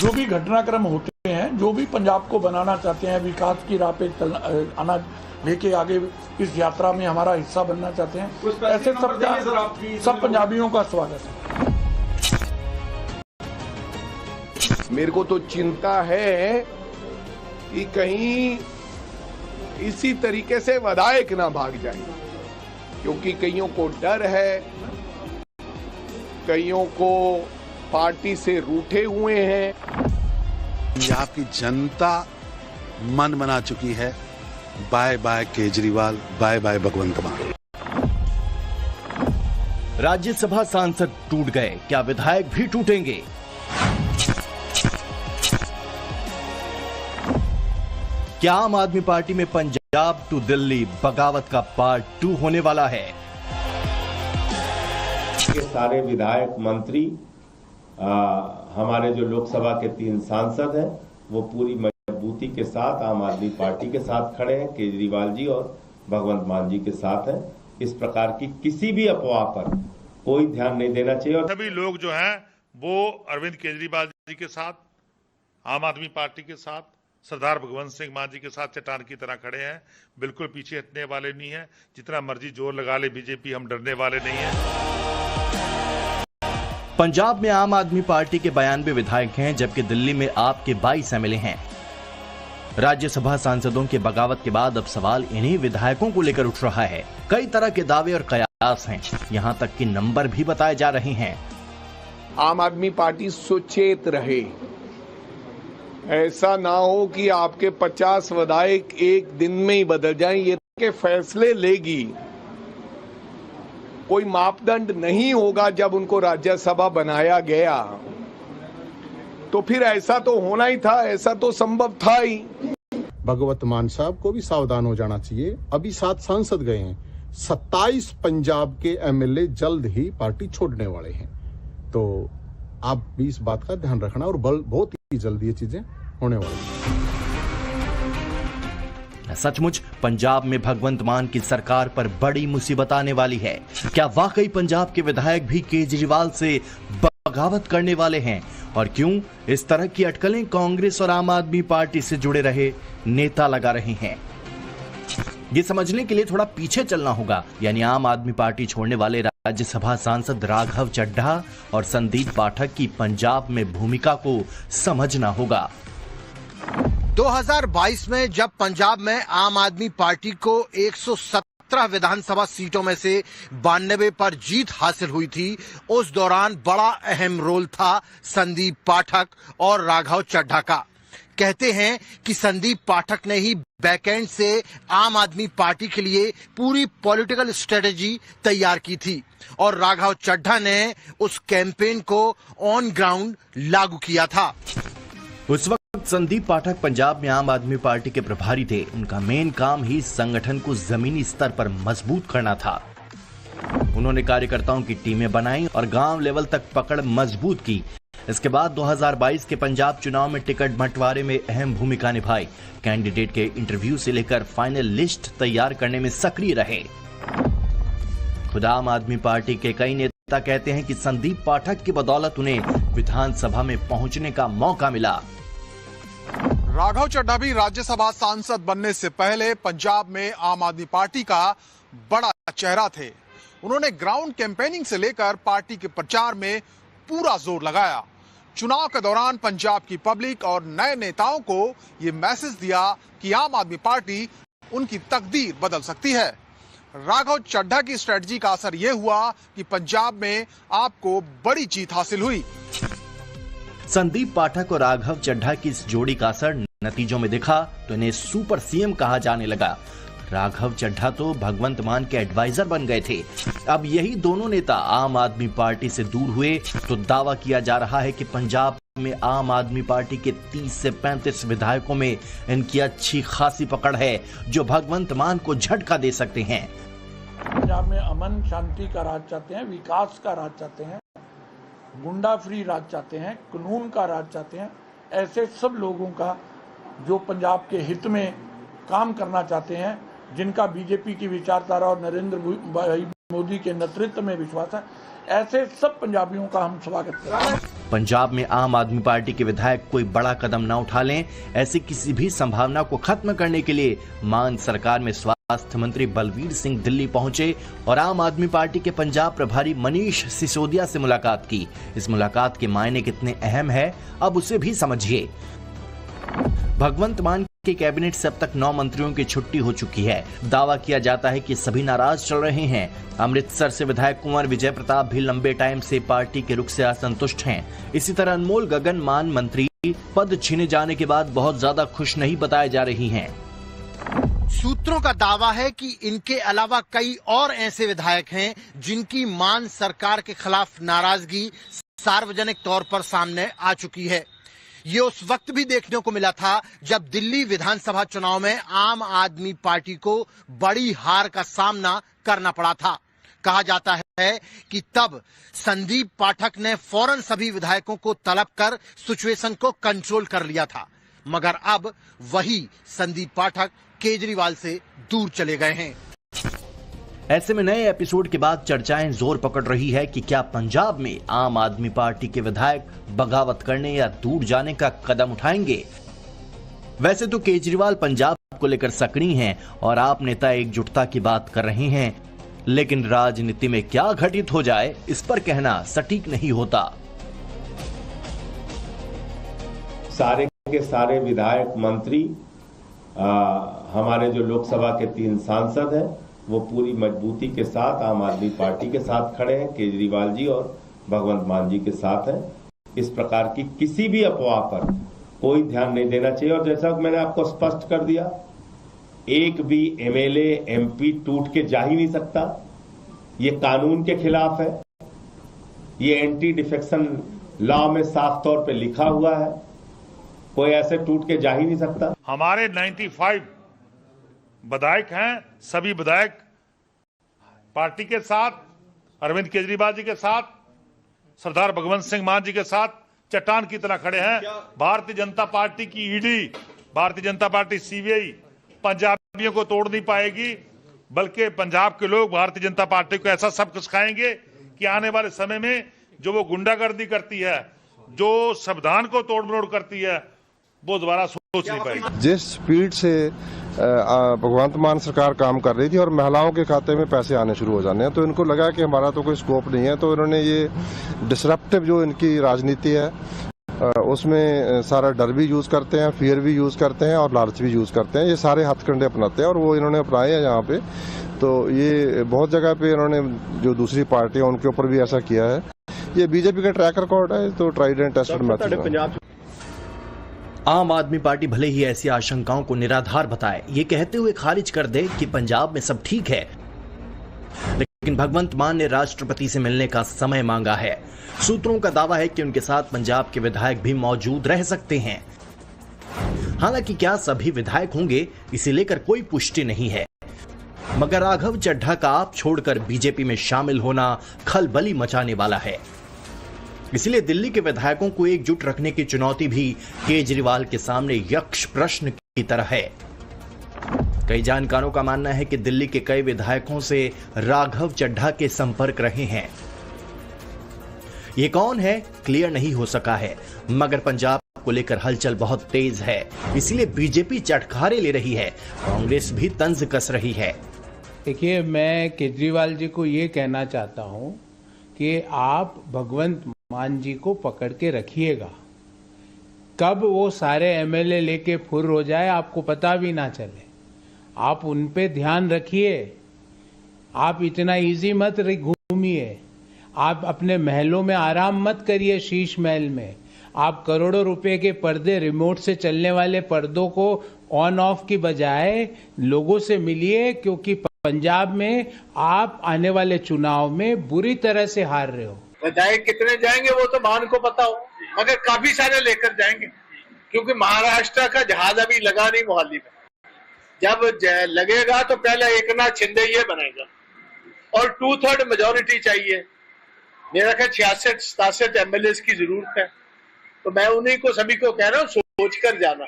जो भी घटनाक्रम होते हैं, जो भी पंजाब को बनाना चाहते हैं, विकास की राह पे आना लेके आगे इस यात्रा में हमारा हिस्सा बनना चाहते हैं, ऐसे सब पंजाबियों का स्वागत है। मेरे को तो चिंता है कि कहीं इसी तरीके से विधायक ना भाग जाए, क्योंकि कईयों को डर है, कईयों को पार्टी से रूठे हुए हैं। पंजाब की जनता मन बना चुकी है, bye bye Kejriwal, bye bye Bhagwant Mann. Rajya Sabha सांसद टूट गए, क्या विधायक भी टूटेंगे? क्या आम आदमी पार्टी में पंजाब टू दिल्ली बगावत का पार्ट 2 होने वाला है? ये सारे विधायक मंत्री हमारे जो लोकसभा के 3 सांसद हैं वो पूरी मजबूती के साथ आम आदमी पार्टी के साथ खड़े हैं, केजरीवाल जी और भगवंत मान जी के साथ हैं। इस प्रकार की किसी भी अफवाह पर कोई ध्यान नहीं देना चाहिए। और सभी लोग जो हैं वो अरविंद केजरीवाल जी के साथ, आम आदमी पार्टी के साथ, सरदार भगवंत सिंह मान जी के साथ चट्टान की तरह खड़े हैं, बिल्कुल पीछे हटने वाले नहीं है। जितना मर्जी जोर लगा ले बीजेपी, हम डरने वाले नहीं है। पंजाब में आम आदमी पार्टी के 92 विधायक हैं, जबकि दिल्ली में आप के 22 एमएलए हैं। राज्यसभा सांसदों के बगावत के बाद अब सवाल इन्हीं विधायकों को लेकर उठ रहा है। कई तरह के दावे और कयास हैं, यहां तक कि नंबर भी बताए जा रहे हैं। आम आदमी पार्टी सुचेत रहे, ऐसा ना हो कि आपके 50 विधायक एक दिन में ही बदल जाएं। ये के फैसले लेगी, कोई मापदंड नहीं होगा। जब उनको राज्यसभा बनाया गया तो फिर ऐसा तो होना ही था, ऐसा तो संभव था ही। भगवंत मान साहब को भी सावधान हो जाना चाहिए। अभी 7 सांसद गए हैं, 27 पंजाब के एमएलए जल्द ही पार्टी छोड़ने वाले हैं, तो आप भी इस बात का ध्यान रखना और बहुत ही जल्दी ये चीजें होने वाली हैं। सचमुच पंजाब में भगवंत मान की सरकार पर बड़ी मुसीबत आने वाली है। क्या वाकई पंजाब के विधायक भी केजरीवाल से बगावत करने वाले हैं? और क्यों इस तरह की अटकलें कांग्रेस और आम आदमी पार्टी से जुड़े रहे नेता लगा रहे हैं? ये समझने के लिए थोड़ा पीछे चलना होगा, यानी आम आदमी पार्टी छोड़ने वाले राज्यसभा सांसद राघव चड्ढा और संदीप पाठक की पंजाब में भूमिका को समझना होगा। 2022 में जब पंजाब में आम आदमी पार्टी को 117 विधानसभा सीटों में से 92 पर जीत हासिल हुई थी, उस दौरान बड़ा अहम रोल था संदीप पाठक और राघव चड्ढा का। कहते हैं कि संदीप पाठक ने ही बैकएंड से आम आदमी पार्टी के लिए पूरी पॉलिटिकल स्ट्रेटेजी तैयार की थी और राघव चड्ढा ने उस कैंपेन को ऑन ग्राउंड लागू किया था। उस वक्त संदीप पाठक पंजाब में आम आदमी पार्टी के प्रभारी थे। उनका मेन काम ही संगठन को जमीनी स्तर पर मजबूत करना था। उन्होंने कार्यकर्ताओं की टीमें बनाई और गांव लेवल तक पकड़ मजबूत की। इसके बाद 2022 के पंजाब चुनाव में टिकट बंटवारे में अहम भूमिका निभाई। कैंडिडेट के इंटरव्यू से लेकर फाइनल लिस्ट तैयार करने में सक्रिय रहे। खुद आम आदमी पार्टी के कई नेता कहते हैं कि संदीप पाठक की बदौलत उन्हें विधानसभा में पहुंचने का मौका मिला। राघव चड्ढा भी राज्यसभा सांसद बनने से पहले पंजाब में आम आदमी पार्टी का बड़ा चेहरा थे। उन्होंने ग्राउंड कैंपेनिंग से लेकर पार्टी के प्रचार में पूरा जोर लगाया। चुनाव के दौरान पंजाब की पब्लिक और नए नेताओं को ये मैसेज दिया कि आम आदमी पार्टी उनकी तकदीर बदल सकती है। राघव चड्ढा की स्ट्रेटजी का असर यह हुआ कि पंजाब में आपको बड़ी जीत हासिल हुई। संदीप पाठक और राघव चड्ढा की इस जोड़ी का असर नतीजों में दिखा तो इन्हें सुपर सीएम कहा जाने लगा। राघव चड्ढा तो भगवंत मान के एडवाइजर बन गए थे। अब यही दोनों नेता आम आदमी पार्टी से दूर हुए तो दावा किया जा रहा है कि पंजाब में आम आदमी पार्टी के 30 से 35 विधायकों में इनकी अच्छी खासी पकड़ है, जो भगवंत मान को झटका दे सकते हैं। पंजाब में अमन शांति का राज चाहते हैं, विकास का राज चाहते हैं, गुंडा फ्री राज चाहते हैं, कानून का राज चाहते हैं। ऐसे सब लोगों का जो पंजाब के हित में काम करना चाहते हैं, जिनका बीजेपी की विचारधारा और नरेंद्र भाई मोदी के नेतृत्व में विश्वास है, ऐसे सब पंजाबियों का हम स्वागत करते हैं। पंजाब में आम आदमी पार्टी के विधायक कोई बड़ा कदम न उठा लें, ऐसी किसी भी संभावना को खत्म करने के लिए मान सरकार में स्वास्थ्य मंत्री बलवीर सिंह दिल्ली पहुंचे और आम आदमी पार्टी के पंजाब प्रभारी मनीष सिसोदिया से मुलाकात की। इस मुलाकात के मायने कितने अहम है, अब उसे भी समझिए। भगवंत मान के कैबिनेट से अब तक 9 मंत्रियों की छुट्टी हो चुकी है। दावा किया जाता है कि सभी नाराज चल रहे हैं। अमृतसर से विधायक कुंवर विजय प्रताप भी लंबे टाइम से पार्टी के रुख से असंतुष्ट हैं। इसी तरह अनमोल गगन मान मंत्री पद छीने जाने के बाद बहुत ज्यादा खुश नहीं बताए जा रही हैं। सूत्रों का दावा है कि इनके अलावा कई और ऐसे विधायक हैं जिनकी मान सरकार के खिलाफ नाराजगी सार्वजनिक तौर पर सामने आ चुकी है। ये उस वक्त भी देखने को मिला था जब दिल्ली विधानसभा चुनाव में आम आदमी पार्टी को बड़ी हार का सामना करना पड़ा था। कहा जाता है कि तब संदीप पाठक ने फौरन सभी विधायकों को तलब कर सिचुएशन को कंट्रोल कर लिया था, मगर अब वही संदीप पाठक केजरीवाल से दूर चले गए हैं। ऐसे में नए एपिसोड के बाद चर्चाएं जोर पकड़ रही है कि क्या पंजाब में आम आदमी पार्टी के विधायक बगावत करने या दूर जाने का कदम उठाएंगे। वैसे तो केजरीवाल पंजाब को लेकर सक्रिय हैं और आप नेता एकजुटता की बात कर रहे हैं, लेकिन राजनीति में क्या घटित हो जाए इस पर कहना सटीक नहीं होता। सारे के सारे विधायक मंत्री हमारे जो लोकसभा के 3 सांसद हैं वो पूरी मजबूती के साथ आम आदमी पार्टी के साथ खड़े हैं, केजरीवाल जी और भगवंत मान जी के साथ हैं। इस प्रकार की किसी भी अफवाह पर कोई ध्यान नहीं देना चाहिए। और जैसा मैंने आपको स्पष्ट कर दिया, एक भी एमएलए एमपी टूट के जा ही नहीं सकता। ये कानून के खिलाफ है, ये एंटी डिफेक्शन लॉ में साफ तौर पे लिखा हुआ है। कोई ऐसे टूट के जा ही नहीं सकता। हमारे 95 विधायक हैं, सभी विधायक पार्टी के साथ, अरविंद केजरीवाल जी के साथ, सरदार भगवंत सिंह मान जी के साथ चट्टान की तरह खड़े हैं। भारतीय जनता पार्टी की ED, Bharatiya Janata party CBI पंजाबियों को तोड़ नहीं पाएगी, बल्कि पंजाब के लोग भारतीय जनता पार्टी को ऐसा सबक सिखाएंगे कि आने वाले समय में जो वो गुंडागर्दी करती है, जो संविधान को तोड़ मरोड़ करती है, वो दोबारा सोच नहीं पाएगी। जिस स्पीड से भगवंत मान सरकार काम कर रही थी और महिलाओं के खाते में पैसे आने शुरू हो जाने हैं, तो इनको लगा कि हमारा तो कोई स्कोप नहीं है, तो इन्होंने ये डिसरप्टिव जो इनकी राजनीति है उसमें सारा डर भी यूज करते हैं, फियर भी यूज करते हैं और लालच भी यूज करते हैं। ये सारे हथकंडे अपनाते हैं और वो इन्होंने अपनाए हैं यहाँ पे। तो ये बहुत जगह पे इन्होंने जो दूसरी पार्टी है उनके ऊपर भी ऐसा किया है। ये बीजेपी का ट्रैक रिकॉर्ड है, तो ट्राइड एंड टेस्टेड मेथड। आम आदमी पार्टी भले ही ऐसी आशंकाओं को निराधार बताए, ये कहते हुए खारिज कर दे कि पंजाब में सब ठीक है, लेकिन भगवंत मान ने राष्ट्रपति से मिलने का समय मांगा है। सूत्रों का दावा है कि उनके साथ पंजाब के विधायक भी मौजूद रह सकते हैं। हालांकि क्या सभी विधायक होंगे, इसे लेकर कोई पुष्टि नहीं है, मगर राघव चड्ढा का आप छोड़कर बीजेपी में शामिल होना खलबली मचाने वाला है। इसलिए दिल्ली के विधायकों को एकजुट रखने की चुनौती भी केजरीवाल के सामने यक्ष प्रश्न की तरह है। कई जानकारों का मानना है कि दिल्ली के कई विधायकों से राघव चड्ढा के संपर्क रहे हैं। ये कौन है क्लियर नहीं हो सका है, मगर पंजाब को लेकर हलचल बहुत तेज है। इसलिए बीजेपी चटखारे ले रही है, कांग्रेस भी तंज कस रही है। देखिए, मैं केजरीवाल जी को ये कहना चाहता हूं कि आप भगवंत मान जी को पकड़ के रखिएगा। कब वो सारे एमएलए लेके फुर हो जाए आपको पता भी ना चले। आप उन पे ध्यान रखिए। आप इतना इजी मत घूमिए। आप अपने महलों में आराम मत करिए, शीश महल में। आप करोड़ों रुपए के पर्दे, रिमोट से चलने वाले पर्दों को ऑन ऑफ की बजाय लोगों से मिलिए, क्योंकि पंजाब में आप आने वाले चुनाव में बुरी तरह से हार रहे हो। विधायक कितने जाएंगे वो तो मान को पता हो, मगर काफी सारे लेकर जाएंगे, क्योंकि महाराष्ट्र का जहाज अभी लगा नहीं मोहाली में। जब लगेगा तो पहले एकनाथ शिंदे ये बनेगा और 2/3 मेजोरिटी चाहिए। मेरा ख्याल 66-67 एमएलए की जरूरत है। तो मैं उन्हीं को सभी को कह रहा हूँ, सोच कर जाना,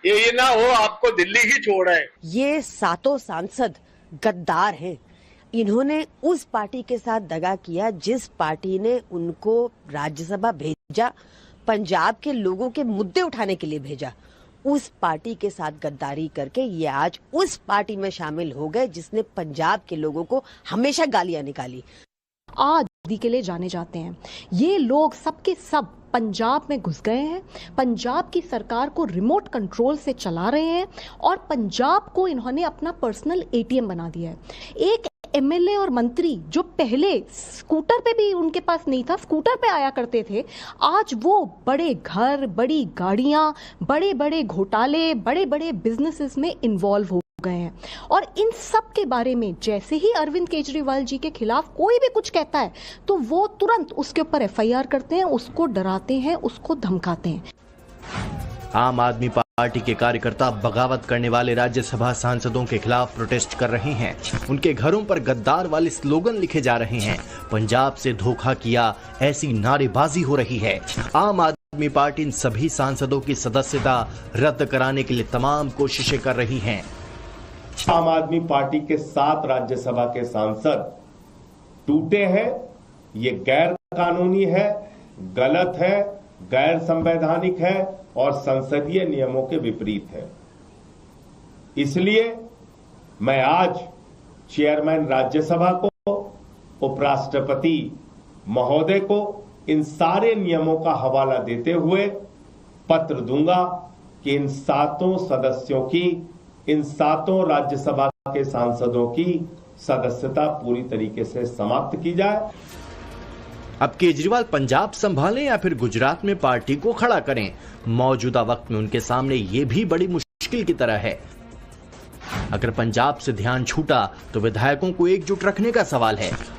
ये ना हो आपको दिल्ली ही छोड़ आए। ये 7 सांसद गद्दार हैं। इन्होंने उस पार्टी के साथ दगा किया जिस पार्टी ने उनको राज्यसभा भेजा, पंजाब के लोगों के मुद्दे उठाने के लिए भेजा। उस पार्टी के साथ गद्दारी करके ये आज उस पार्टी में शामिल हो गए जिसने पंजाब के लोगों को हमेशा गालियां निकाली। आज के लिए जाने जाते हैं ये लोग, सबके सब पंजाब में घुस गए हैं, पंजाब की सरकार को रिमोट कंट्रोल से चला रहे हैं और पंजाब को इन्होंने अपना पर्सनल एटीएम बना दिया है। एक एमएलए और मंत्री जो पहले स्कूटर पे भी उनके पास नहीं था, स्कूटर पे आया करते थे, आज वो बड़े घर, बड़ी गाड़ियां, बड़े बड़े घोटाले, बड़े बड़े बिजनेसेस में इन्वॉल्व हो गए हैं। और इन सब के बारे में जैसे ही अरविंद केजरीवाल जी के खिलाफ कोई भी कुछ कहता है तो वो तुरंत उसके ऊपर एफआईआर करते हैं, उसको डराते हैं, उसको धमकाते हैं। आम आदमी पार्टी के कार्यकर्ता बगावत करने वाले राज्यसभा सांसदों के खिलाफ प्रोटेस्ट कर रहे हैं। उनके घरों पर गद्दार वाले स्लोगन लिखे जा रहे हैं। पंजाब से धोखा किया, ऐसी नारेबाजी हो रही है। आम आदमी पार्टी इन सभी सांसदों की सदस्यता रद्द कराने के लिए तमाम कोशिशें कर रही है। आम आदमी पार्टी के 7 राज्यसभा के सांसद टूटे हैं। ये गैर कानूनी है, गलत है, गैर संवैधानिक है और संसदीय नियमों के विपरीत है। इसलिए मैं आज चेयरमैन राज्यसभा को, उपराष्ट्रपति महोदय को इन सारे नियमों का हवाला देते हुए पत्र दूंगा कि इन 7 सदस्यों की, इन 7 राज्यसभा के सांसदों की सदस्यता पूरी तरीके से समाप्त की जाए। अब केजरीवाल पंजाब संभालें या फिर गुजरात में पार्टी को खड़ा करें, मौजूदा वक्त में उनके सामने ये भी बड़ी मुश्किल की तरह है। अगर पंजाब से ध्यान छूटा तो विधायकों को एकजुट रखने का सवाल है